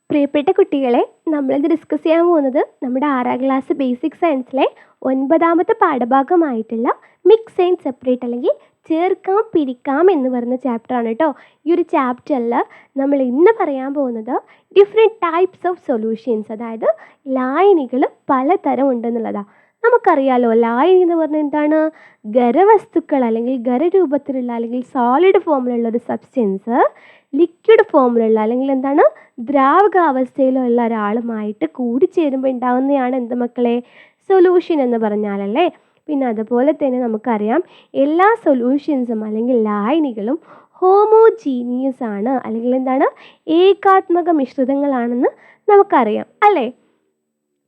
പ്രിയപ്പെട്ട കുട്ടികളെ, നമ്മളിന്ന് ഡിസ്കസ് ചെയ്യാൻ പോകുന്നത് നമ്മുടെ 6ാം ക്ലാസ് ബേസിക് സയൻസിലെ 9ാമത്തെ പാഠഭാഗമായിട്ടുള്ള മിക്സ് ആൻഡ് സെപ്പറേറ്റ് അല്ലെങ്കിൽ ചേർക്കാം പിരിക്കാം എന്ന് പറയുന്ന ചാപ്റ്ററാണ് കേട്ടോ. ഈ ഒരു ചാപ്റ്ററിൽ നമ്മൾ ഇന്ന് പറയാൻ പോകുന്നത് ഡിഫറെൻറ്റ് ടൈപ്സ് ഓഫ് സൊല്യൂഷൻസ്, അതായത് ലായനികൾ പലതരം ഉണ്ടെന്നുള്ളതാണ്. നമുക്കറിയാലോ, ലായനി എന്ന് പറഞ്ഞാൽ എന്താണ്? ഖരവസ്തുക്കൾ അല്ലെങ്കിൽ ഖരരൂപത്തിലുള്ള അല്ലെങ്കിൽ സോളിഡ് ഫോമിലുള്ള ഒരു സബ്സ്റ്റൻസ് ലിക്വിഡ് ഫോമിലുള്ള അല്ലെങ്കിൽ എന്താണ് ദ്രാവകാവസ്ഥയിലുള്ള ഒരാളുമായിട്ട് കൂടിച്ചേരുമ്പോൾ ഉണ്ടാകുന്നതാണ് എന്ത് മക്കളെ? സൊല്യൂഷൻ എന്ന് പറഞ്ഞാലല്ലേ. പിന്നെ അതുപോലെ തന്നെ നമുക്കറിയാം, എല്ലാ സൊല്യൂഷൻസും അല്ലെങ്കിൽ ലായനികളും ഹോമോജീനിയസ് ആണ്, അല്ലെങ്കിൽ എന്താണ് ഏകാത്മക മിശ്രിതങ്ങളാണെന്ന് നമുക്കറിയാം അല്ലേ.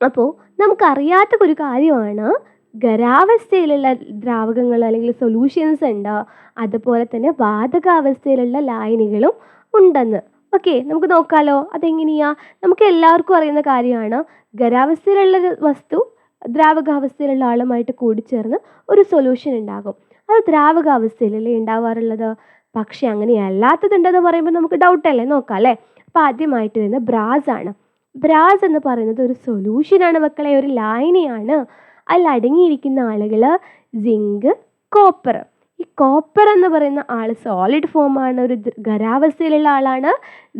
അപ്പോൾ നമുക്കറിയാത്ത ഒരു കാര്യമാണ് ഖരാവസ്ഥയിലുള്ള ദ്രാവകങ്ങൾ അല്ലെങ്കിൽ സൊല്യൂഷൻസ് ഉണ്ട്, അതുപോലെ തന്നെ വാതകാവസ്ഥയിലുള്ള ലായനികളും ഉണ്ടെന്ന്. ഓക്കെ, നമുക്ക് നോക്കാലോ അതെങ്ങനെയാ. നമുക്ക് എല്ലാവർക്കും അറിയുന്ന കാര്യമാണ്, ഖരാവസ്ഥയിലുള്ള വസ്തു ദ്രാവകാവസ്ഥയിലുള്ള ആളുമായിട്ട് കൂടിച്ചേർന്ന് ഒരു സൊല്യൂഷൻ ഉണ്ടാകും. അത് ദ്രാവകാവസ്ഥയിലല്ലേ ഉണ്ടാവാറുള്ളത്. പക്ഷെ അങ്ങനെ അല്ലാത്തതുണ്ടെന്ന് പറയുമ്പോൾ നമുക്ക് ഡൗട്ടല്ലേ, നോക്കാം അല്ലേ. അപ്പോൾ ആദ്യമായിട്ട് വരുന്നത് ബ്രാസ് ആണ്. ബ്രാസ് എന്ന് പറയുന്നത് ഒരു സൊല്യൂഷനാണ് മക്കളെ, ഒരു ലായനിയാണ്. അതിൽ അടങ്ങിയിരിക്കുന്ന ആളുകൾ സിങ്ക്, കോപ്പർ. ഈ കോപ്പർ എന്ന് പറയുന്ന ആൾ സോളിഡ് ഫോമാണ്, ഒരു ഖരാവസ്ഥയിലുള്ള ആളാണ്.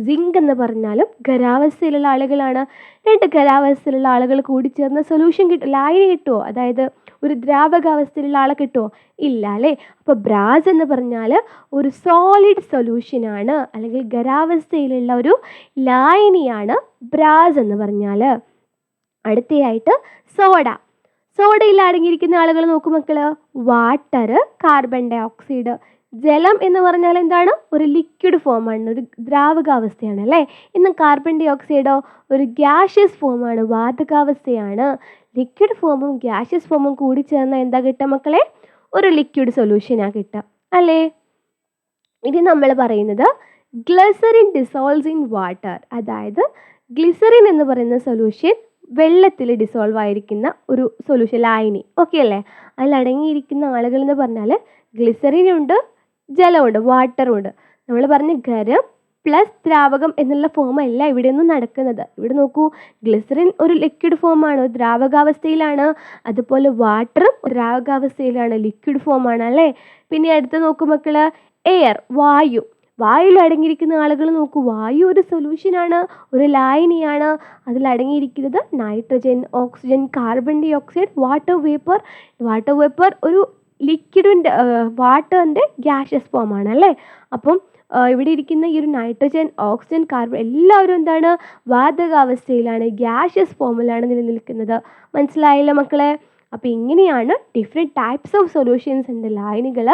സിങ്ക് എന്ന് പറഞ്ഞാലും ഖരാവസ്ഥയിലുള്ള ആളുകളാണ്. രണ്ട് ഖരാവസ്ഥയിലുള്ള ആളുകൾ കൂടി ചേർന്ന സൊല്യൂഷൻ കിട്ടും, ലായനി കിട്ടുമോ? അതായത് ഒരു ദ്രാവകാവസ്ഥയിലുള്ള ആളെ കിട്ടുമോ? ഇല്ല അല്ലേ. അപ്പോൾ ബ്രാസ് എന്ന് പറഞ്ഞാൽ ഒരു സോളിഡ് സൊല്യൂഷനാണ്, അല്ലെങ്കിൽ ഖരാവസ്ഥയിലുള്ള ഒരു ലായനിയാണ് ബ്രാസ് എന്ന് പറഞ്ഞാൽ. അടുത്തയായിട്ട് സോഡ. സോഡയിൽ അടങ്ങിയിരിക്കുന്ന ആളുകൾ നോക്കൂ മക്കൾ, വാട്ടർ, കാർബൺ ഡൈ ഓക്സൈഡ്. ജലം എന്ന് പറഞ്ഞാൽ എന്താണ്? ഒരു ലിക്വിഡ് ഫോമാണ്, ഒരു ദ്രാവകാവസ്ഥയാണ് അല്ലേ. ഇന്ന് കാർബൺ ഡൈ ഓക്സൈഡോ ഒരു ഗ്യാഷ്യസ് ഫോമാണ്, വാതകാവസ്ഥയാണ്. ലിക്വിഡ് ഫോമും ഗ്യാഷ്യസ് ഫോമും കൂടി ചേർന്നാൽ എന്താ കിട്ടുക മക്കളെ? ഒരു ലിക്വിഡ് സൊല്യൂഷനാണ് കിട്ടുക അല്ലേ. ഇനി നമ്മൾ പറയുന്നത് ഗ്ലിസറിൻ ഡിസോൾവ്സ് ഇൻ വാട്ടർ. അതായത് ഗ്ലിസറിൻ എന്ന് പറയുന്ന സൊല്യൂഷൻ വെള്ളത്തിൽ ഡിസോൾവ് ആയിരിക്കുന്ന ഒരു സൊല്യൂഷൻ, ലായനി. ഓക്കെ അല്ലേ. അതിലടങ്ങിയിരിക്കുന്ന ആളുകൾ എന്ന് പറഞ്ഞാൽ ഗ്ലിസറിനുണ്ട്, ജലമുണ്ട്, വാട്ടറുണ്ട്. നമ്മൾ പറഞ്ഞ ഖരം പ്ലസ് ദ്രാവകം എന്നുള്ള ഫോമല്ല ഇവിടെയൊന്നും നടക്കുന്നത്. ഇവിടെ നോക്കൂ, ഗ്ലിസറിൻ ഒരു ലിക്വിഡ് ഫോമാണ്, ഒരു ദ്രാവകാവസ്ഥയിലാണ്. അതുപോലെ വാട്ടറും ദ്രാവകാവസ്ഥയിലാണ്, ലിക്വിഡ് ഫോമാണ് അല്ലേ. പിന്നെ അടുത്ത് നോക്കൂ മക്കൾ, എയർ, വായു. വായുവിൽ അടങ്ങിയിരിക്കുന്ന ആളുകൾ നോക്കൂ, വായു ഒരു സൊല്യൂഷനാണ്, ഒരു ലായനിയാണ്. അതിലടങ്ങിയിരിക്കുന്നത് nitrogen, oxygen, carbon dye oxide, water vapour. Water vapour ഒരു ലിക്വിഡിൻ്റെ വാട്ടറിൻ്റെ ഗ്യാഷ്യസ് ഫോമാണ് അല്ലേ. അപ്പം ഇവിടെ ഇരിക്കുന്ന ഈ ഒരു നൈട്രജൻ, ഓക്സിജൻ, കാർബൺ എല്ലാവരും എന്താണ്? വാതകാവസ്ഥയിലാണ്, ഗ്യാഷ്യസ് ഫോമിലാണ് നിലനിൽക്കുന്നത്. മനസ്സിലായല്ലോ മക്കളെ. അപ്പോൾ ഇങ്ങനെയാണ് ഡിഫറെൻറ്റ് ടൈപ്സ് ഓഫ് സൊല്യൂഷൻസ് ഉണ്ട്, ലായനികൾ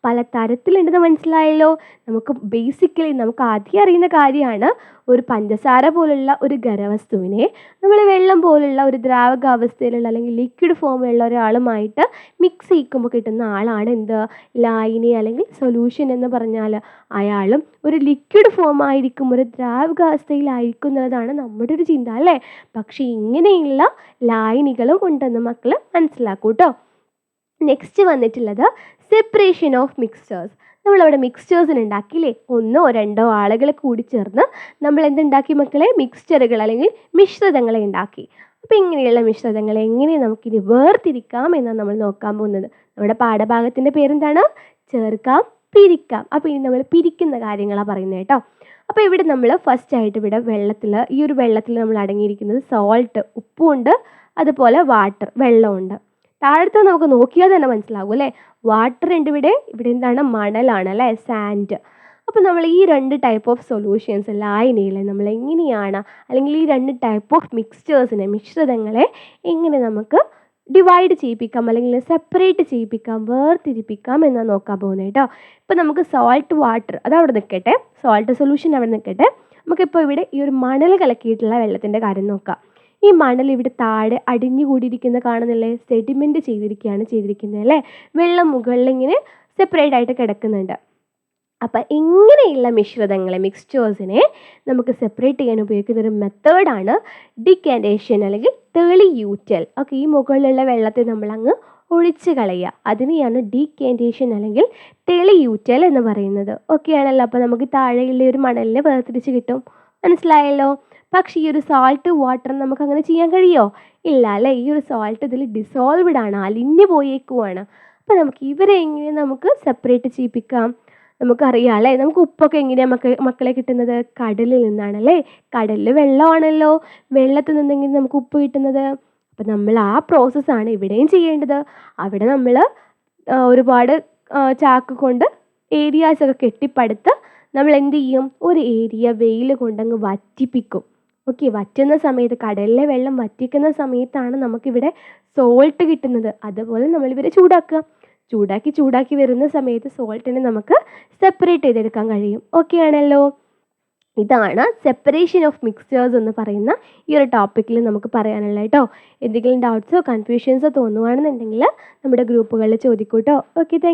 പല തരത്തിലുണ്ടെന്ന് മനസ്സിലായല്ലോ. നമുക്ക് ബേസിക്കലി നമുക്ക് ആദ്യം അറിയുന്ന കാര്യമാണ്, ഒരു പഞ്ചസാര പോലുള്ള ഒരു ഖരവസ്തുവിനെ നമ്മൾ വെള്ളം പോലുള്ള ഒരു ദ്രാവകാവസ്ഥയിലുള്ള അല്ലെങ്കിൽ ലിക്വിഡ് ഫോമിലുള്ള ഒരാളുമായിട്ട് മിക്സ് ചെയ്യിക്കുമ്പോൾ കിട്ടുന്ന ആളാണ് എന്ത്? ലായനി അല്ലെങ്കിൽ സൊല്യൂഷൻ എന്ന് പറഞ്ഞാൽ. അയാളും ഒരു ലിക്വിഡ് ഫോം ആയിരിക്കും, ഒരു ദ്രാവകാവസ്ഥയിലായിരിക്കും എന്നുള്ളതാണ് നമ്മുടെ ഒരു ചിന്ത അല്ലേ. പക്ഷേ ഇങ്ങനെയുള്ള ലായനികളും ഉണ്ടെന്ന് മക്കൾ മനസ്സിലാക്കൂ കേട്ടോ. നെക്സ്റ്റ് വന്നിട്ടുള്ളത് സെപ്പറേഷൻ ഓഫ് മിക്സ്ചേഴ്സ്. നമ്മളവിടെ മിക്സ്ചേഴ്സിന് ഉണ്ടാക്കിയില്ലേ, ഒന്നോ രണ്ടോ ആളുകൾ കൂടി ചേർന്ന് നമ്മൾ എന്തുണ്ടാക്കി മക്കളെ? മിക്സ്ചറുകൾ അല്ലെങ്കിൽ മിശ്രിതങ്ങളെ ഉണ്ടാക്കി. അപ്പോൾ ഇങ്ങനെയുള്ള മിശ്രിതങ്ങളെ എങ്ങനെ നമുക്കിനി വേർതിരിക്കാം എന്നാണ് നമ്മൾ നോക്കാൻ പോകുന്നത്. നമ്മുടെ പാഠഭാഗത്തിൻ്റെ പേരെന്താണ്? ചേർക്കാം പിരിക്കാം. അപ്പോൾ ഇനി നമ്മൾ പിരിക്കുന്ന കാര്യങ്ങളാണ് പറയുന്നത് കേട്ടോ. അപ്പോൾ ഇവിടെ നമ്മൾ ഫസ്റ്റ് ആയിട്ട് ഇവിടെ വെള്ളത്തിൽ, ഈ ഒരു വെള്ളത്തിൽ നമ്മൾ അടങ്ങിയിരിക്കുന്നത് സോൾട്ട്, ഉപ്പുണ്ട്, അതുപോലെ വാട്ടർ, വെള്ളമുണ്ട്. താഴത്ത് നമുക്ക് നോക്കിയാൽ തന്നെ മനസ്സിലാകും അല്ലേ, വാട്ടർ ഉണ്ട് ഇവിടെ. ഇവിടെ എന്താണ്? മണലാണ് അല്ലേ, സാൻഡ്. അപ്പോൾ നമ്മൾ ഈ രണ്ട് ടൈപ്പ് ഓഫ് സൊല്യൂഷൻസ്, ലായനികളെ നമ്മൾ എങ്ങനെയാണ്, അല്ലെങ്കിൽ ഈ രണ്ട് ടൈപ്പ് ഓഫ് മിക്സ്ചേഴ്സിനെ, മിശ്രിതങ്ങളെ എങ്ങനെ നമുക്ക് ഡിവൈഡ് ചെയ്യിപ്പിക്കാം അല്ലെങ്കിൽ സെപ്പറേറ്റ് ചെയ്യിപ്പിക്കാം, വേർതിരിപ്പിക്കാം എന്നാണ് നോക്കാൻ പോകുന്നത് കേട്ടോ. ഇപ്പോൾ നമുക്ക് സോൾട്ട്, വാട്ടർ അതവിടെ നിൽക്കട്ടെ, സോൾട്ട് സൊല്യൂഷൻ അവിടെ നിൽക്കട്ടെ. നമുക്കിപ്പോൾ ഇവിടെ ഈ ഒരു മണൽ കലക്കിയിട്ടുള്ള വെള്ളത്തിൻ്റെ കാര്യം നോക്കാം. ഈ മണൽ ഇവിടെ താഴെ അടിഞ്ഞുകൂടിയിരിക്കുന്ന കാണുന്നില്ലേ, സെഡിമെൻറ്റ് ചെയ്തിരിക്കുന്നത് അല്ലേ. വെള്ളം മുകളിൽ ഇങ്ങനെ സെപ്പറേറ്റ് ആയിട്ട് കിടക്കുന്നുണ്ട്. അപ്പം ഇങ്ങനെയുള്ള മിശ്രിതങ്ങളെ, മിക്സ്ചേഴ്സിനെ നമുക്ക് സെപ്പറേറ്റ് ചെയ്യാൻ ഉപയോഗിക്കുന്ന ഒരു മെത്തേഡാണ് ഡിക്കാൻറ്റേഷൻ അല്ലെങ്കിൽ തെളിയൂറ്റൽ. ഓക്കെ, ഈ മുകളിലുള്ള വെള്ളത്തെ നമ്മളങ്ങ് ഒഴിച്ച് കളയുക, അതിനെയാണ് ഡീക്കാൻറ്റേഷൻ അല്ലെങ്കിൽ തെളിയൂറ്റൽ എന്ന് പറയുന്നത്. ഓക്കെ ആണല്ലോ. അപ്പോൾ നമുക്ക് താഴെയുള്ള ഒരു മണലിനെ വേർതിരിച്ച് കിട്ടും. മനസ്സിലായല്ലോ. പക്ഷേ ഈ ഒരു സാൾട്ട് വാട്ടർ നമുക്കങ്ങനെ ചെയ്യാൻ കഴിയുമോ? ഇല്ല അല്ലേ. ഈ ഒരു സാൾട്ട് ഇതിൽ ഡിസോൾവ്ഡ് ആണ്, അലിഞ്ഞു പോയേക്കുവാണ്. അപ്പോൾ നമുക്ക് ഇവരെ എങ്ങനെ നമുക്ക് സെപ്പറേറ്റ് ചെയ്യിപ്പിക്കാം? നമുക്കറിയാം അല്ലേ. നമുക്ക് ഉപ്പൊക്കെ എങ്ങനെയാണ് മക്കളെ കിട്ടുന്നത്? കടലിൽ നിന്നാണല്ലേ. കടലിൽ വെള്ളമാണല്ലോ. വെള്ളത്തിൽ നിന്നെങ്കിലും നമുക്ക് ഉപ്പ് കിട്ടുന്നത്. അപ്പം നമ്മൾ ആ പ്രോസസ്സാണ് ഇവിടെയും ചെയ്യേണ്ടത്. അവിടെ നമ്മൾ ഒരുപാട് ചാക്ക് കൊണ്ട് ഏരിയാസൊക്കെ കെട്ടിപ്പടുത്ത് നമ്മൾ എന്ത് ചെയ്യും? ഒരു ഏരിയ വെയിൽ കൊണ്ടങ്ങ് വറ്റിപ്പിക്കും. ഓക്കെ, വറ്റുന്ന സമയത്ത് കടലിലെ വെള്ളം വറ്റിക്കുന്ന സമയത്താണ് നമുക്കിവിടെ സോൾട്ട് കിട്ടുന്നത്. അതുപോലെ നമ്മളിവരെ ചൂടാക്കി വരുന്ന സമയത്ത് സോൾട്ടിനെ നമുക്ക് സെപ്പറേറ്റ് ചെയ്തെടുക്കാൻ കഴിയും. ഓക്കെ ആണല്ലോ. ഇതാണ് സെപ്പറേഷൻ ഓഫ് മിക്സ്ചേഴ്സ് എന്ന് പറയുന്ന ഈ ഒരു ടോപ്പിക്കിൽ നമുക്ക് പറയാനുള്ളത് കേട്ടോ. എന്തെങ്കിലും ഡൗട്ട്സോ കൺഫ്യൂഷൻസോ തോന്നുവാണെന്നുണ്ടെങ്കിൽ നമ്മുടെ ഗ്രൂപ്പുകളിൽ ചോദിക്കൂട്ടോ. Okay, thank